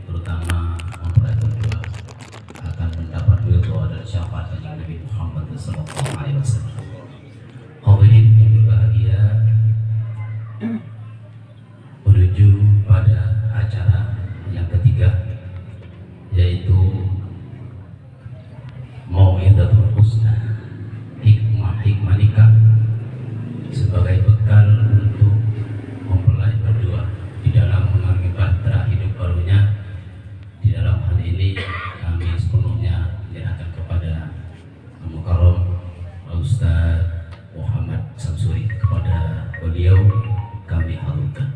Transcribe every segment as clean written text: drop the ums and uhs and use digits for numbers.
terutama mempelai berdua akan mendapat ridho dan syafaat Nabi Muhammad SAW. Hadirin yang berbahagia, menuju pada acara yang ketiga, yaitu Mau'izatul Husna, hikmah nikah sebagai bekal untuk mempelai berdua di dalam mengalami bahtera hidup barunya. Di dalam hal ini kami sepenuhnya menyerahkan kepada Mukarram Ustaz Muhammad Samsuri. Kepada beliau kami haturkan.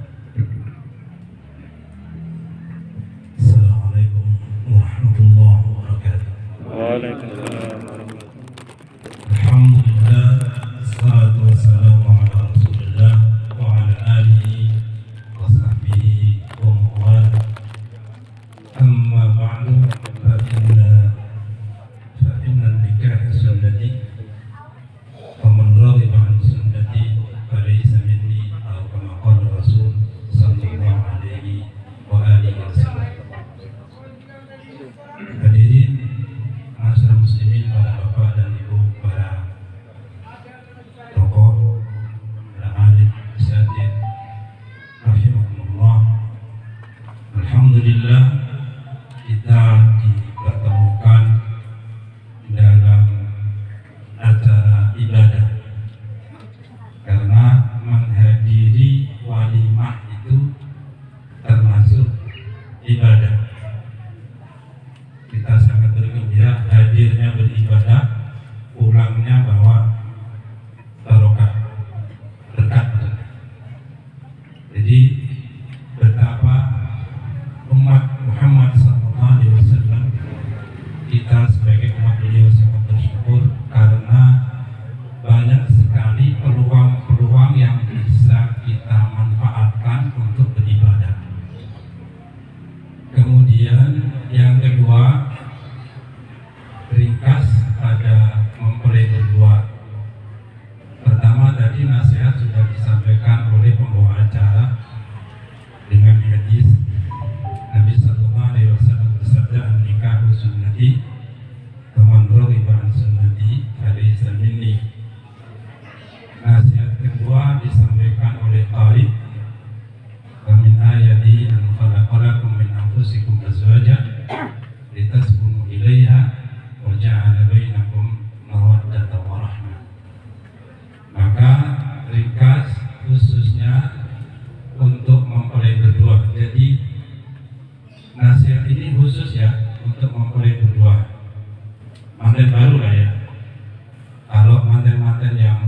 Assalamualaikum warahmatullahi wabarakatuh. Waalaikumsalam warahmatullahi Alhamdulillah, wassalatu wassalamu ala Rasulillah wa ala alihi wa sahbihi wa mawala. Amma ba'du, fa inna nikah sunnati wa man raghiba an sunnati falaysa minni, atau kama qala Rasul sallallahu alaihi wa alihi wasallam. Hadirin masyarakat muslimin, para bapak dan ibu, para tokoh, para alim, asatidz, rahimahumullah. Alhamdulillah, kita dipertemukan dalam acara ibadah, karena menghadiri walimah itu termasuk ibadah. Kita sangat bergembira hadirnya beribadah, pulangnya bawa barokah, berkat. Jadi betapa umat Muhammad SAW, kita sebagai umat beliau sangat bersyukur karena banyak sekali peluang-peluang yang bisa kita manfaatkan untuk beribadah. Kemudian yang kedua, ringkas pada mempelai berdua. Pertama tadi nasihat sudah disampaikan oleh pembawa acara dengan hadis Nabi sallallahu alaihi wasallam bersabda, "An-nikahu sunnati, faman raghiba an sunnati falaysa minni." Nasihat kedua disampaikan oleh Qarib, "Wa min ayati an khalaqalakum min anfusikum azwajan litaskunu ilaiha wa ja'ala bainakum mawaddatan wa rahmah." Maka ringkas khususnya untuk mempelai berdua. Jadi nasihat ini khusus ya untuk mempelai berdua, manten baru lah ya. Kalau manten-manten yang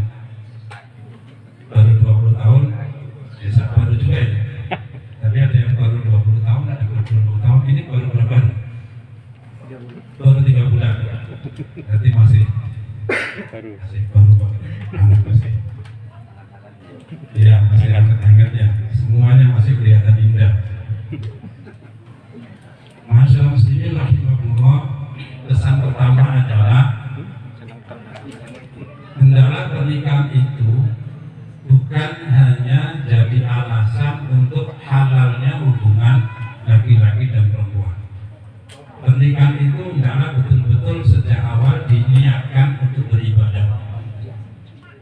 baru 20 tahun bisa baru juga ya. Tapi ada yang baru 20 tahun, ada yang baru 20 tahun. Ini baru berapa? Baru 3 bulan. Berarti masih baru banget. Anak masih. Ya, masih hangat-hangat ya. Semuanya masih kelihatan indah. Masyaallah muslimin rahimahullah. Pesan pertama adalah hendaklah pernikahan itu bukan hanya jadi alasan untuk halalnya hubungan laki-laki dan perempuan. Pernikahan itu hendaklah betul-betul sejak awal diniatkan untuk beribadah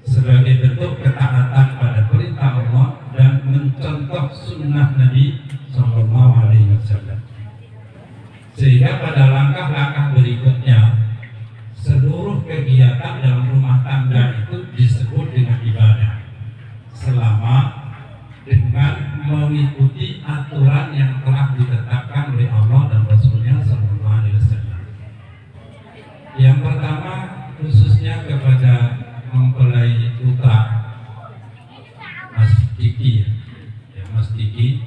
sebagai bentuk ketaatan pada perintah Allah dan mencontoh sunnah Nabi Sallallahu Alaihi Wasallam. Sehingga pada langkah-langkah berikutnya seluruh kegiatan dalam rumah tangga itu disebut dengan ibadah, selama dengan mengikuti aturan yang telah ditetapkan oleh Allah dan Rasulnya Sallallahu Alaihi Wasallam. Yang pertama khususnya kepada mempelai putra Mas Diki, ya Mas Diki,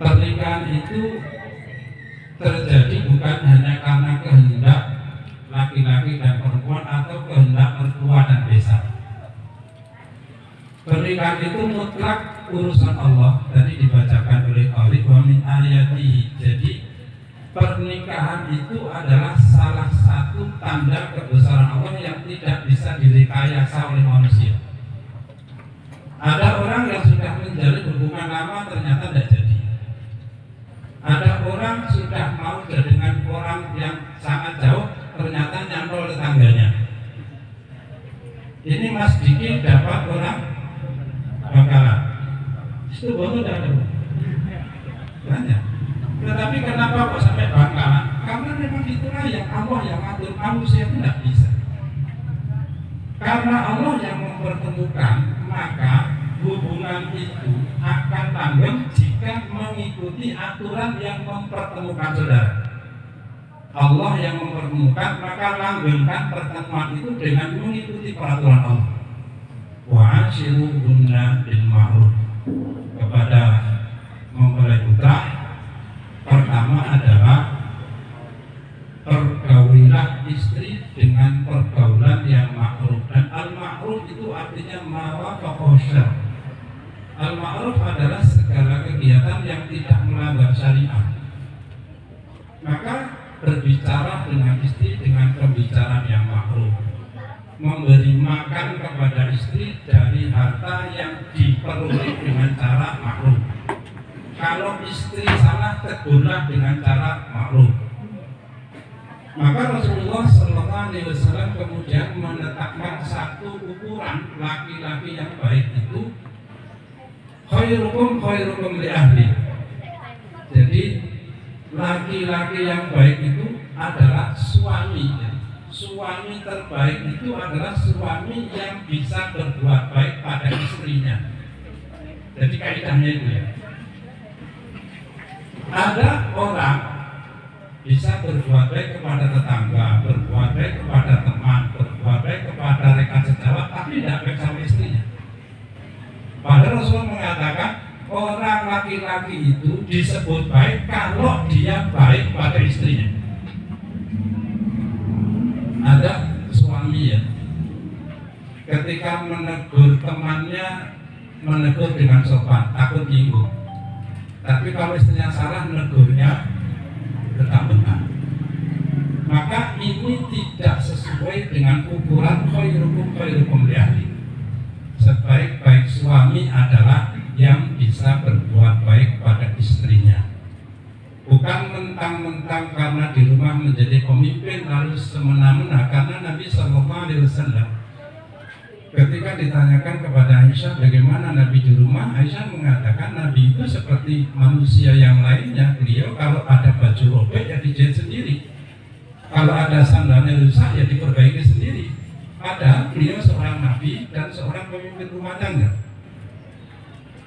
pernikahan itu terjadi bukan hanya karena kehendak laki-laki dan perempuan atau kehendak mertua dan desa. Pernikahan itu mutlak urusan Allah. Tadi dibacakan oleh Qarib, wa min ayati. Jadi pernikahan itu adalah salah satu tanda kebesaran Allah yang tidak bisa direkayasa oleh manusia. Ada orang yang sudah menjalin hubungan lama ternyata tidak jadi. orang sudah mau dengan orang yang sangat jauh, ternyata nyantol tetangganya. Ini Mas Diki dapat orang Bangkalan. Itu bodoh dah ada. Banyak. Tetapi kenapa kok sampai Bangkalan? Karena memang itulah yang Allah yang atur, manusia itu tidak bisa. Karena Allah yang mempertemukan, maka hubungan itu akan langgeng jika mengikuti aturan yang mempertemukan saudara. Allah yang mempertemukan, maka langgengkan pertemuan itu dengan mengikuti peraturan Allah. Wa ashiruhunna bil ma'ruf. Kepada mempelai putra, pertama adalah pergaulilah istri dengan pergaulan yang ma'ruf. Dan al-ma'ruf itu artinya ma'ruf syar. Al-ma'ruf adalah segala kegiatan yang tidak melanggar syariat. Maka berbicara dengan istri dengan pembicaraan yang ma'ruf, memberi makan kepada istri dari harta yang diperoleh dengan cara ma'ruf. Kalau istri salah, tegurlah dengan cara ma'ruf. Maka Rasulullah SAW kemudian menetapkan satu ukuran laki-laki yang baik itu khairukum li ahli. Jadi laki-laki yang baik itu adalah suami. Suami terbaik itu adalah suami yang bisa berbuat baik pada istrinya. Jadi kaidahnya itu ya. Ada orang bisa berbuat baik kepada tetangga, berbuat baik kepada teman, berbuat baik kepada rekan sejawat, tapi tidak baik sama istrinya. Padahal Rasul mengatakan orang laki-laki itu disebut baik kalau dia baik pada istrinya. Ada suami ya, ketika menegur temannya, menegur dengan sopan, takut nyinggung. Tapi kalau istrinya salah, menegurnya tetap benar. Maka ini tidak sesuai dengan ukuran khairukum li ahli. Sebaik-baik suami adalah yang bisa berbuat baik pada istrinya. Bukan mentang-mentang karena di rumah menjadi pemimpin lalu semena-mena. Karena Nabi SAW ketika ditanyakan kepada Aisyah bagaimana Nabi di rumah, Aisyah mengatakan Nabi itu seperti manusia yang lainnya. Beliau kalau ada baju robek ya dijahit sendiri, kalau ada sandalnya rusak ya diperbaiki sendiri. Padahal beliau seorang nabi dan seorang pemimpin rumah tangga.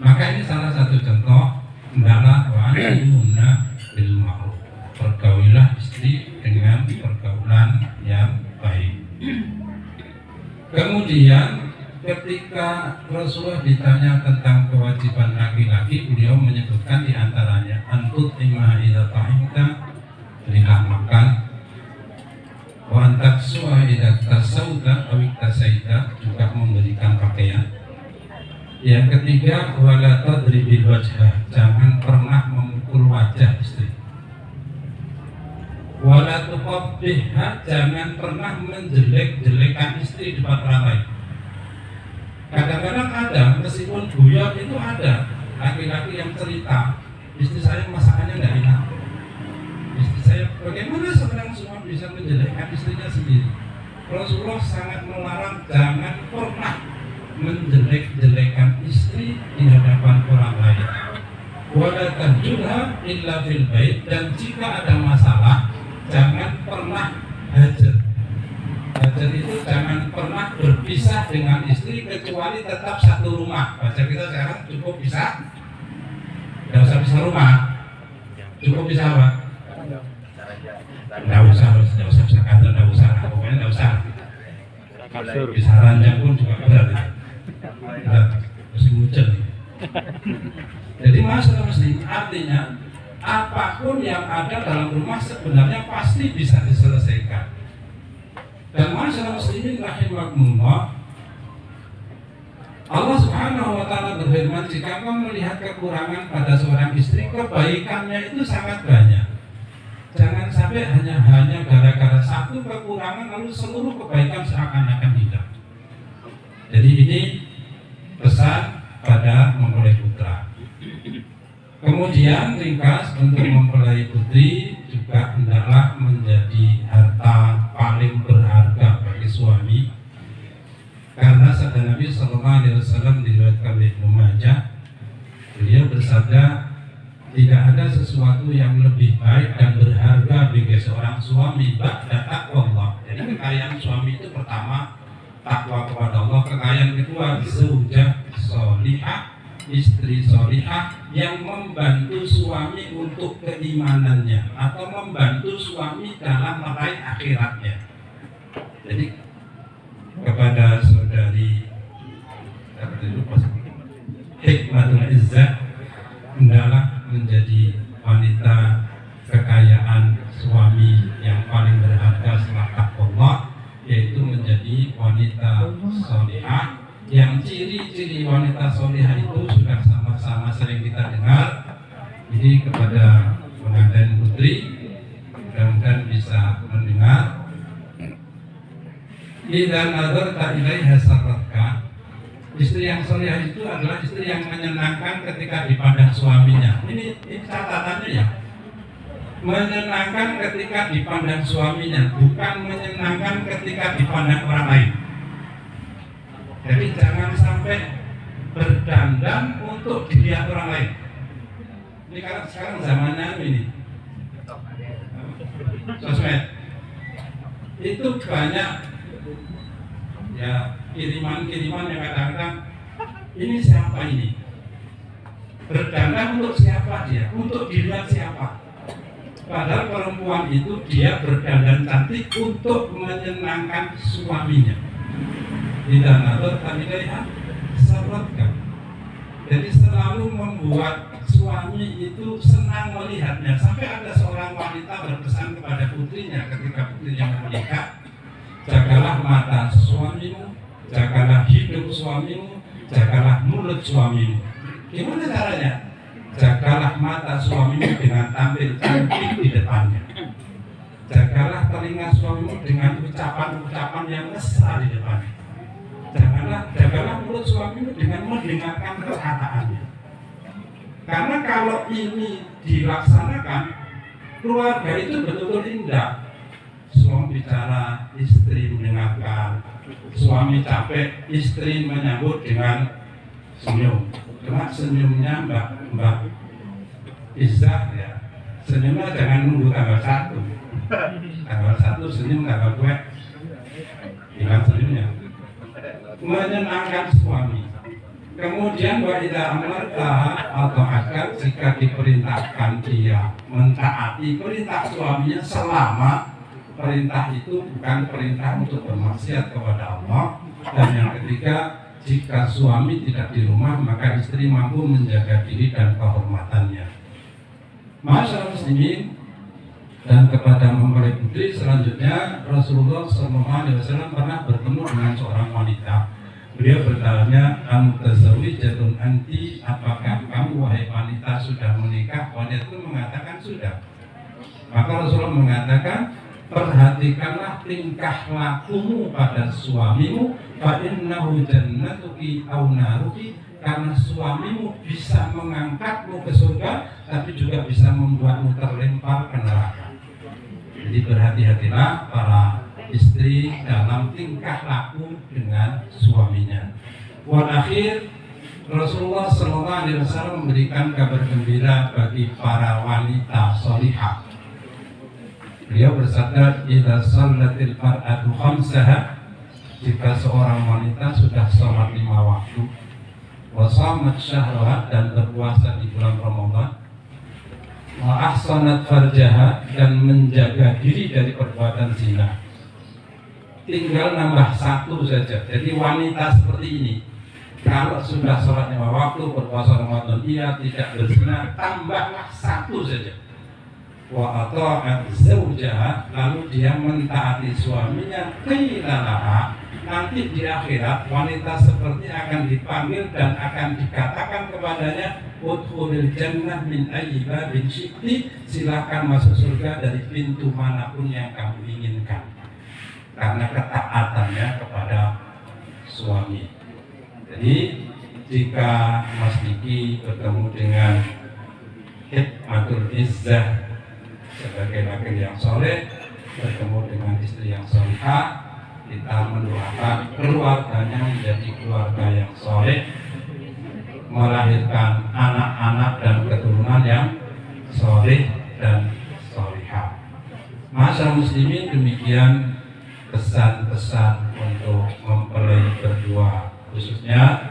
Maka ini salah satu contoh hendaklah wa'ashiruhunna bil ma'ruf. Pergaulilah istri dengan pergaulan yang baik. Kemudian ketika Rasulullah ditanya tentang kewajiban laki-laki, beliau menyebutkan diantaranya antut imah idza ta'imta, berilah makan, wa antaksuha idza tasawta aw tasaita, juga memberikan pakaian. Yang ketiga wala tadribil wajha, jangan pernah memukul wajah istri. Wala tuqabbihha, jangan pernah menjelek-jelekan istri di depan orang lain. Kadang-kadang ada, meskipun guyon itu ada laki-laki yang cerita, istri saya masakannya tidak enak. Istri saya, bagaimana seorang suami bisa menjelekkan istrinya sendiri? Rasulullah sangat melarang jangan pernah menjelek-jelekan istri di hadapan orang lain. Wala tahjurha illa fil bait, dan jika ada masalah jangan pernah hajar. Hajar itu jangan pernah berpisah dengan istri kecuali tetap satu rumah. Baca kita sekarang cukup bisa, tidak usah pisah rumah, cukup bisa apa? Tidak usah pisah kantor, tidak usah, pokoknya tidak usah. Bisa ranjang pun juga berat. Berat, masih hujan. Jadi masalah muslim artinya apapun yang ada dalam rumah sebenarnya pasti bisa diselesaikan. Dan masalah muslimin rahimakumullah, Allah Subhanahu wa taala berfirman, jika kau melihat kekurangan pada seorang istri, kebaikannya itu sangat banyak. Jangan sampai hanya gara-gara satu kekurangan lalu seluruh kebaikan seakan-akan hilang. Jadi ini pesan pada mempelai putra. Kemudian ringkas untuk mempelai putri juga hendaklah menjadi harta paling berharga bagi suami, karena sabda Nabi Sallallahu Alaihi Wasallam diriwayatkan oleh Ibnu Majah, beliau bersabda, tidak ada sesuatu yang lebih baik dan berharga bagi seorang suami ba'da taqwallah. Jadi kekayaan suami itu pertama takwa kepada Allah, kekayaan kedua zaujah sholihah, istri sholihah yang membantu suami untuk keimanannya atau membantu suami dalam meraih akhiratnya. Jadi kepada saudari Hikmatul Izzah, hendaklah menjadi wanita kekayaan suami yang paling berharga setelah takwa, yaitu menjadi wanita sholihah. Yang ciri-ciri wanita sholihah itu sudah sama-sama sering kita dengar. Jadi kepada pengantin putri, mudah-mudahan bisa mendengar. Idza nadarta ilaiha sarratka, istri yang sholihah itu adalah istri yang menyenangkan ketika dipandang suaminya. Ini catatannya ya, menyenangkan ketika dipandang suaminya, bukan menyenangkan ketika dipandang orang lain. Jadi jangan sampai berdandan untuk dilihat orang lain. Ini karena sekarang zamannya ini sosmed itu banyak ya kiriman-kiriman yang kadang-kadang ini siapa ini, berdandan untuk siapa dia, untuk dilihat siapa. Padahal perempuan itu dia berdandan cantik untuk menyenangkan suaminya. Tidak nalar kami lihat sahabatkan. Jadi selalu membuat suami itu senang melihatnya. Sampai ada seorang wanita berpesan kepada putrinya ketika putrinya menikah, jagalah mata suamimu, jagalah hidup suamimu, jagalah mulut suamimu. Gimana caranya? Jagalah mata suamimu dengan tampil cantik di depannya. Jagalah telinga suamimu dengan ucapan-ucapan yang mesra di depannya. Jagalah mulut suamimu dengan mendengarkan perkataannya. Karena kalau ini dilaksanakan, keluarga itu betul-betul indah. Suami bicara, istri mendengarkan. Suami capek, istri menyambut dengan senyum. Cuma senyumnya Mbak Izzah ya, senyumnya jangan nunggu tanggal 1. Tanggal 1 senyum, tanggal 2 hilang senyumnya. Menyenangkan suami. Kemudian wa idza amarta atau akan jika diperintahkan dia mentaati perintah suaminya selama perintah itu bukan perintah untuk bermaksiat kepada Allah. Dan yang ketiga, jika suami tidak di rumah maka istri mampu menjaga diri dan kehormatannya. Masyaallah muslimin, dan kepada mempelai putri selanjutnya Rasulullah SAW pernah bertemu dengan seorang wanita. Beliau bertanya, "Amtazawwijatun anti, apakah kamu wahai wanita sudah menikah?" Wanita itu mengatakan sudah. Maka Rasulullah mengatakan, perhatikanlah tingkah lakumu pada suamimu, fa innahu jannatuki aw naruki, karena suamimu bisa mengangkatmu ke surga, tapi juga bisa membuatmu terlempar ke neraka. Jadi berhati-hatilah para istri dalam tingkah laku dengan suaminya. Wal akhir, Rasulullah SAW memberikan kabar gembira bagi para wanita sholihah. Beliau bersabda, "Idza shallatil mar'atu khamsaha," jika seorang wanita sudah sholat 5 waktu, wa shamat syahraha, dan berpuasa di bulan Ramadan, wa ahsanat farjaha, dan menjaga diri dari perbuatan zina. Tinggal nambah 1 saja. Jadi wanita seperti ini, kalau sudah sholat 5 waktu, berpuasa Ramadan, ia tidak berzina, tambahlah 1 saja. Wa ata'at zawjaha, lalu dia mentaati suaminya, qila laha, nanti di akhirat wanita seperti akan dipanggil dan akan dikatakan kepadanya, udkhulil jannah min ayyi babin syi'ti, silakan masuk surga dari pintu manapun yang kamu inginkan. Karena ketaatannya kepada suami. Jadi jika Mas Diki bertemu dengan Hikmatul Izzah sebagai laki yang soleh bertemu dengan istri yang solehah. Kita mendoakan keluarganya menjadi keluarga yang soleh, melahirkan anak-anak dan keturunan yang soleh dan solehah. Masyarakat muslimin, demikian pesan-pesan untuk mempelai berdua khususnya.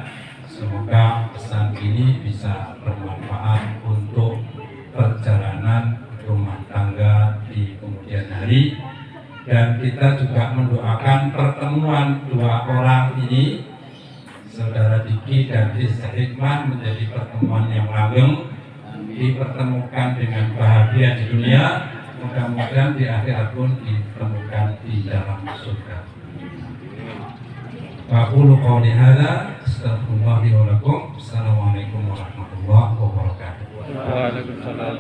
Semoga pesan ini bisa bermanfaat untuk perjalanan rumah tangga di kemudian hari, dan kita juga mendoakan pertemuan dua orang ini, Saudara Diki dan Rizka Hikmah, menjadi pertemuan yang langgeng, dipertemukan dengan bahagia di dunia, mudah-mudahan di akhirat pun ditemukan di dalam surga. Aqulu qawli hadza astaghfirullah li wa lakum. Assalamualaikum warahmatullahi wabarakatuh. Waalaikumsalam.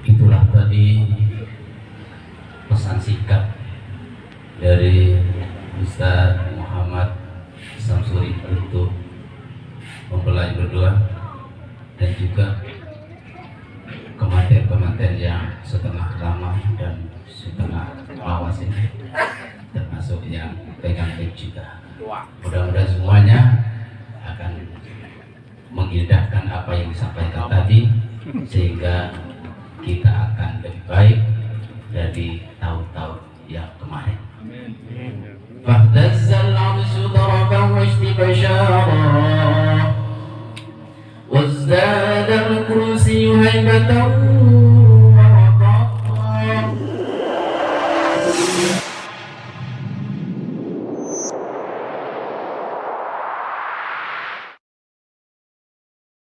Itulah tadi pesan singkat dari Ustaz Muhammad Samsuri untuk mempelai berdua, dan juga kematian-kematian yang setengah ramah dan setengah lawas ini, termasuk yang pegang mic juga. Mudah-mudahan semuanya akan mengindahkan apa yang disampaikan tadi, sehingga kita akan lebih baik dari tahun-tahun yang kemarin. فاهتز العرش ضربا واستبشارا وازداد الكرسي هيبة